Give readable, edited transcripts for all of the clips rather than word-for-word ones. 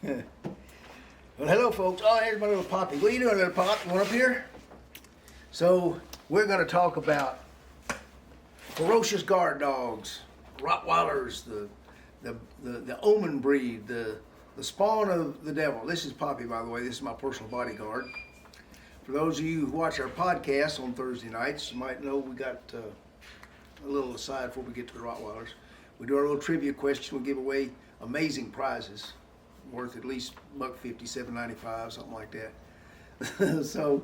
Well, hello, folks. Oh, here's my little Poppy. What are you doing, little Pop? You want up here? So, we're going to talk about ferocious guard dogs, Rottweilers, the Omen breed, the spawn of the devil. This is Poppy, by the way. This is my personal bodyguard. For those of you who watch our podcast on Thursday nights, you might know we got a little aside before we get to the Rottweilers. We do our little trivia question. We give away amazing prizes worth at least $1.50, $7.95, something like that. So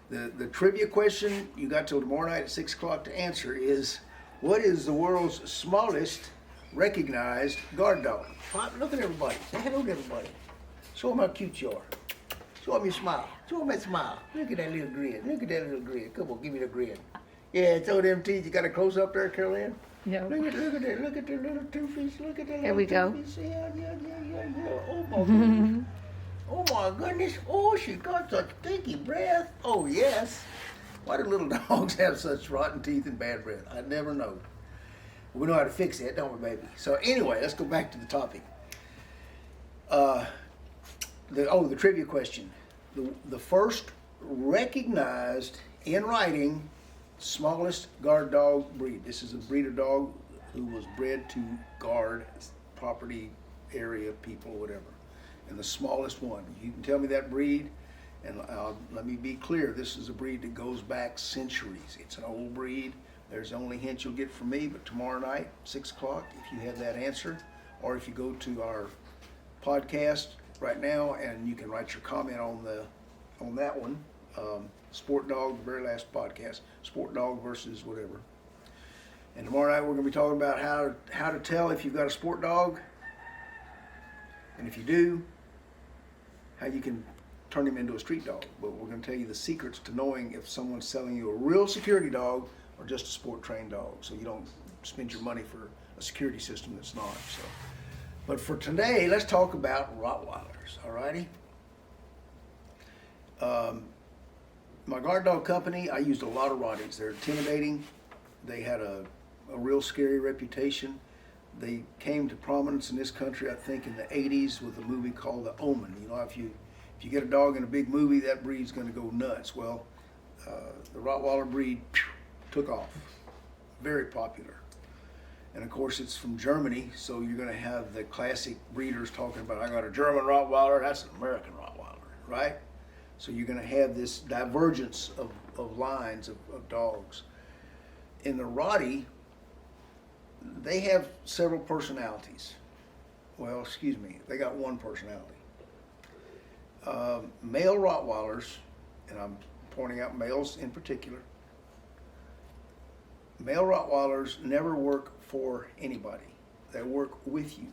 the trivia question you got till tomorrow night at 6 o'clock to answer is, what is the world's smallest recognized guard dog? Pop, look at everybody. Say hello to everybody. Show them how cute you are. Show them your smile. Show them that smile. Look at that little grin. Look at that little grin. Come on, give me the grin. Yeah, it's all them teeth. You got a close up there, Caroline? No. Look at that. Look at the little toofies. Look at that. There we go. Yeah. Oh my goodness. Oh my goodness. Oh, she got such stinky breath. Oh yes. Why do little dogs have such rotten teeth and bad breath? I never know. We know how to fix that, don't we, baby? So anyway, let's go back to the topic. The trivia question. The first recognized in writing smallest guard dog breed. This is a breed of dog who was bred to guard property, area, people, whatever. And the smallest one. You can tell me that breed, and let me be clear, this is a breed that goes back centuries. It's an old breed. There's the only hint you'll get from me, but tomorrow night, 6 o'clock, if you have that answer, or if you go to our podcast right now and you can write your comment on that one. Sport Dog, the very last podcast, Sport Dog versus whatever. And tomorrow night we're going to be talking about how to tell if you've got a sport dog, and if you do, how you can turn him into a street dog. But we're going to tell you the secrets to knowing if someone's selling you a real security dog or just a sport trained dog, so you don't spend your money for a security system that's not. So, but for today, let's talk about Rottweilers. Alrighty. My guard dog company, I used a lot of Rotties. They're intimidating. They had a real scary reputation. They came to prominence in this country, I think, in the 80s with a movie called The Omen. You know, if you get a dog in a big movie, that breed's going to go nuts. Well, the Rottweiler breed took off. Very popular. And of course, it's from Germany, so you're going to have the classic breeders talking about, I got a German Rottweiler, that's an American Rottweiler, right? So you're going to have this divergence of lines of dogs. In the Rottie, they have several personalities. Well, excuse me, they got one personality. Male Rottweilers, and I'm pointing out males in particular, male Rottweilers never work for anybody. They work with you.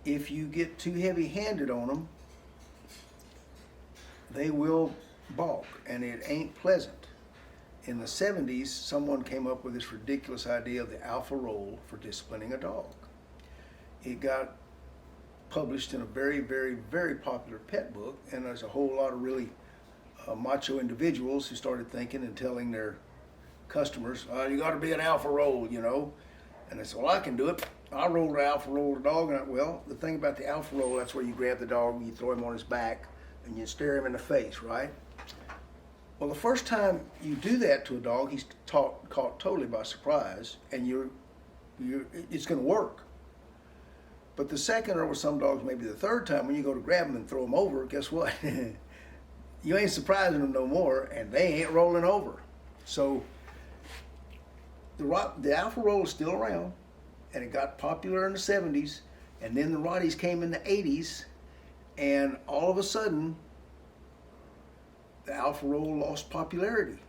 If you get too heavy-handed on them, they will balk, and it ain't pleasant. In the 70s, someone came up with this ridiculous idea of the alpha role for disciplining a dog. It got published in a very, very, very popular pet book, and there's a whole lot of really macho individuals who started thinking and telling their customers, you got to be an alpha role, you know. And they said, well, I can do it. I roll the alpha roll the dog. And well, the thing about the alpha roll, that's where you grab the dog and you throw him on his back and you stare him in the face, right? Well, the first time you do that to a dog, he's caught totally by surprise, and it's going to work. But the second, or with some dogs, maybe the third time, when you go to grab them and throw them over, guess what? You ain't surprising them no more, and they ain't rolling over. So the alpha roll is still around, and it got popular in the 70s, and then the Rotties came in the 80s, and all of a sudden, the alpha roll lost popularity.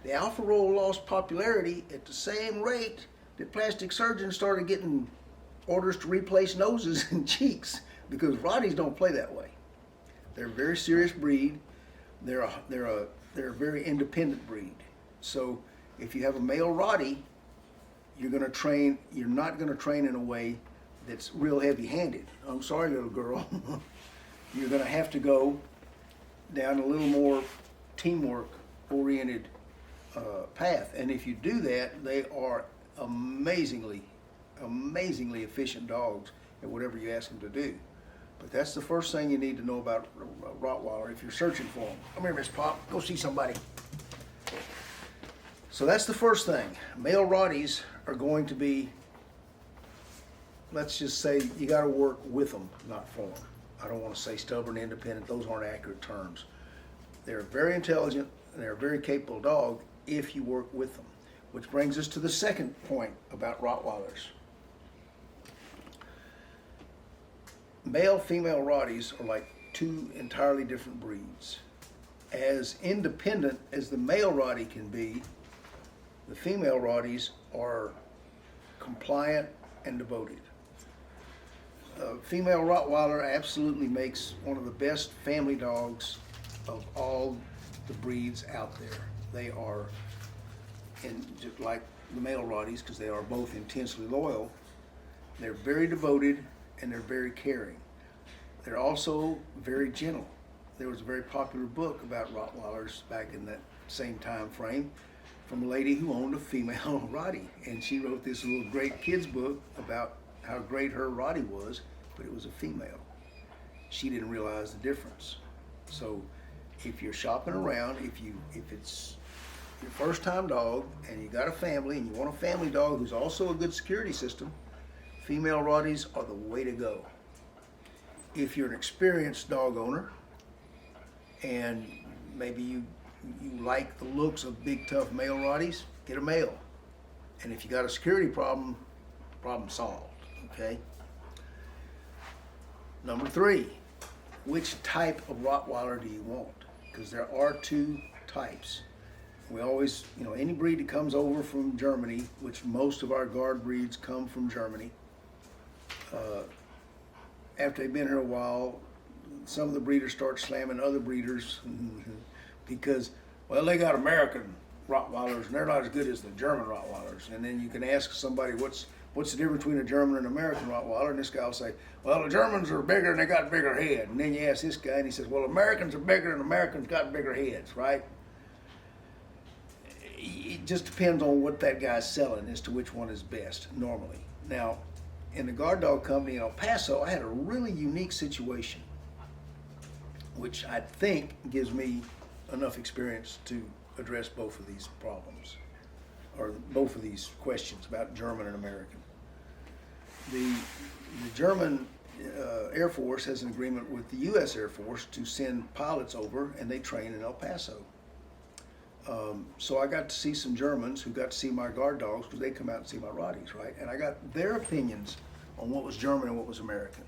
The alpha roll lost popularity at the same rate that plastic surgeons started getting orders to replace noses and cheeks, because Rotties don't play that way. They're a very serious breed. They're a very independent breed. So if you have a male Rottie, you're not going to train in a way that's real heavy-handed. I'm sorry, little girl. You're going to have to go down a little more teamwork-oriented path. And if you do that, they are amazingly efficient dogs at whatever you ask them to do. But that's the first thing you need to know about Rottweiler if you're searching for them. Come here, Miss Pop. Go see somebody. So that's the first thing. Male Rotties are going to be, let's just say, you got to work with them, not for them. I don't want to say stubborn, independent. Those aren't accurate terms. They're very intelligent and they're a very capable dog if you work with them. Which brings us to the second point about Rottweilers. Male, female Rotties are like two entirely different breeds. As independent as the male Rottie can be, the female Rotties are compliant and devoted. Female Rottweiler absolutely makes one of the best family dogs of all the breeds out there. They are, and just like the male Rotties, because they are both intensely loyal, they're very devoted and they're very caring. They're also very gentle. There was a very popular book about Rottweilers back in that same time frame from a lady who owned a female Rottie, and she wrote this little great kids book about how great her Rottie was, but it was a female. She didn't realize the difference. So if you're shopping around, if it's your first time dog and you got a family and you want a family dog who's also a good security system, female Rotties are the way to go. If you're an experienced dog owner and maybe you like the looks of big tough male Rotties, get a male. And if you got a security problem, problem solved, okay? Number 3, which type of Rottweiler do you want? Because there are 2 types. We always, any breed that comes over from Germany, which most of our guard breeds come from Germany, after they've been here a while, some of the breeders start slamming other breeders because, well, they got American Rottweilers and they're not as good as the German Rottweilers. And then you can ask somebody, what's the difference between a German and American Rottweiler? And this guy will say, well, the Germans are bigger and they got bigger head. And then you ask this guy and he says, well, Americans are bigger and Americans got bigger heads, right? It just depends on what that guy's selling as to which one is best normally. Now, in the guard dog company in El Paso, I had a really unique situation, which I think gives me enough experience to address both of these problems, or both of these questions about German and American. The German Air Force has an agreement with the U.S. Air Force to send pilots over, and they train in El Paso. So I got to see some Germans who got to see my guard dogs because they come out and see my Rotties, right? And I got their opinions on what was German and what was American.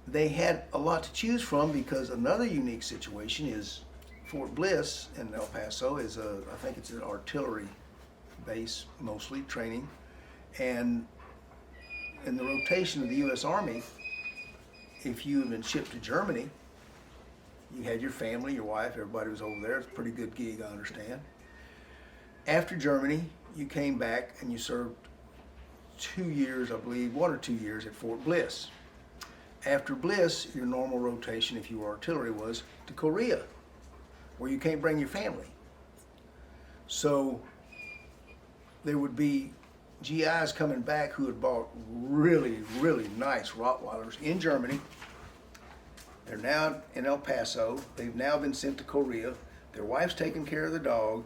They had a lot to choose from because another unique situation is Fort Bliss in El Paso is I think it's an artillery base, mostly training. And in the rotation of the U.S. Army, if you had been shipped to Germany, you had your family, your wife, everybody was over there. It's a pretty good gig, I understand. After Germany, you came back and you served 2 years, I believe, 1 or 2 years at Fort Bliss. After Bliss, your normal rotation, if you were artillery, was to Korea, where you can't bring your family. So there would be GIs coming back who had bought really, really nice Rottweilers in Germany. They're now in El Paso. They've now been sent to Korea. Their wife's taking care of the dog,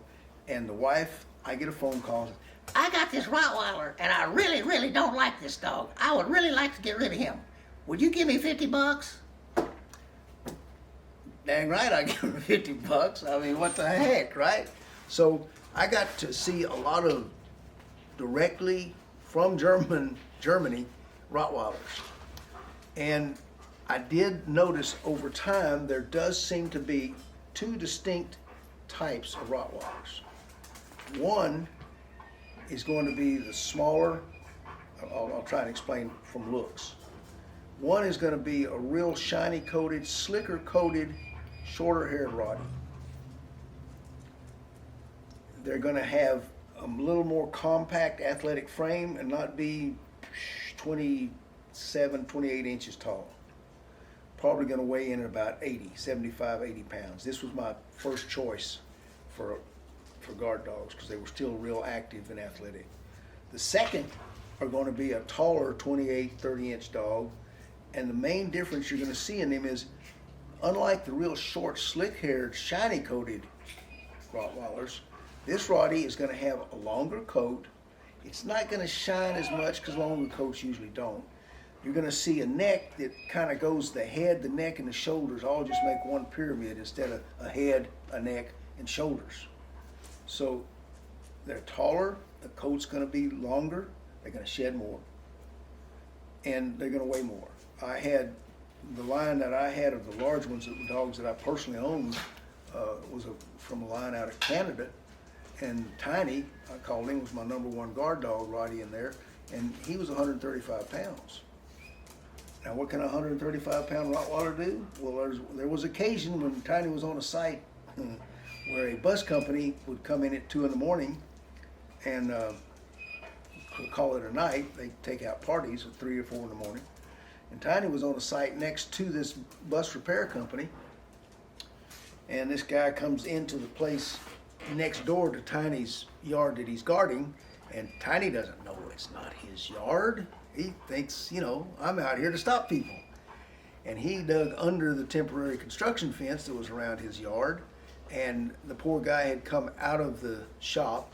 and the wife, I get a phone call. I got this Rottweiler, and I really, really don't like this dog. I would really like to get rid of him. Would you give me $50? Dang right, I give him $50. I mean, what the heck, right? So I got to see a lot of directly from Germany Rottweilers, and I did notice over time there does seem to be 2 distinct types of Rottweilers. One is going to be the smaller, I'll try and explain from looks. One is going to be a real shiny coated, slicker coated, shorter haired Rottie. They're going to have a little more compact athletic frame and not be 27, 28 inches tall. Probably going to weigh in at about 75, 80 pounds. This was my first choice for guard dogs because they were still real active and athletic. The second are going to be a taller 28, 30 inch dog, And the main difference you're going to see in them is, unlike the real short, slick-haired, shiny-coated Rottweilers, this Rottie is going to have a longer coat. It's not going to shine as much because longer coats usually don't. You're going to see a neck that kind of goes the head, the neck, and the shoulders all just make one pyramid instead of a head, a neck, and shoulders. So they're taller, the coat's going to be longer, they're going to shed more, and they're going to weigh more. I had the line that I had of the large ones, the dogs that I personally owned, was from a line out of Canada, and Tiny, I called him, was my #1 guard dog, Rottie in there, and he was 135 pounds. Now, what can a 135-pound Rottweiler do? Well, there was occasion when Tiny was on a site where a bus company would come in at 2 in the morning and call it a night. They take out parties at 3 or 4 in the morning. And Tiny was on a site next to this bus repair company. And this guy comes into the place next door to Tiny's yard that he's guarding. And Tiny doesn't know it's not his yard. He thinks, you know, I'm out here to stop people. And he dug under the temporary construction fence that was around his yard. And the poor guy had come out of the shop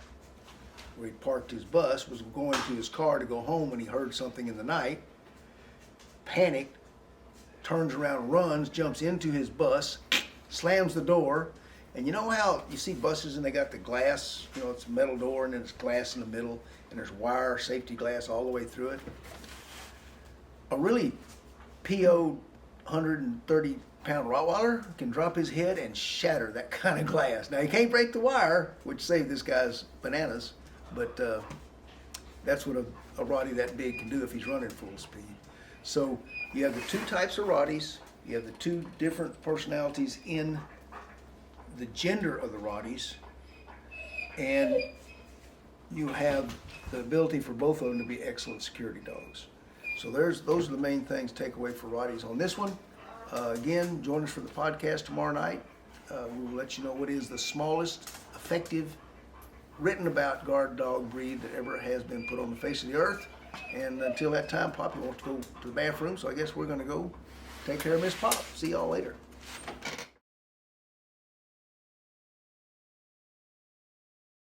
where he parked his bus, was going to his car to go home when he heard something in the night, panicked, turns around, runs, jumps into his bus, slams the door. And you know how you see buses and they got the glass, you know, it's a metal door and then it's glass in the middle and there's wire, safety glass all the way through it? A really PO'd 130-pound Rottweiler can drop his head and shatter that kind of glass. Now, he can't break the wire, which saved this guy's bananas, but that's what a Rottie that big can do if he's running full speed. So you have the two types of Rotties. You have the two different personalities in the gender of the Rotties, and you have the ability for both of them to be excellent security dogs. So those are the main things to take away for Rotties on this one. Again, join us for the podcast tomorrow night. We'll let you know what is the smallest effective written about guard dog breed that ever has been put on the face of the earth. And until that time, Poppy wants to go to the bathroom, so I guess we're going to go take care of Miss Pop. See y'all later.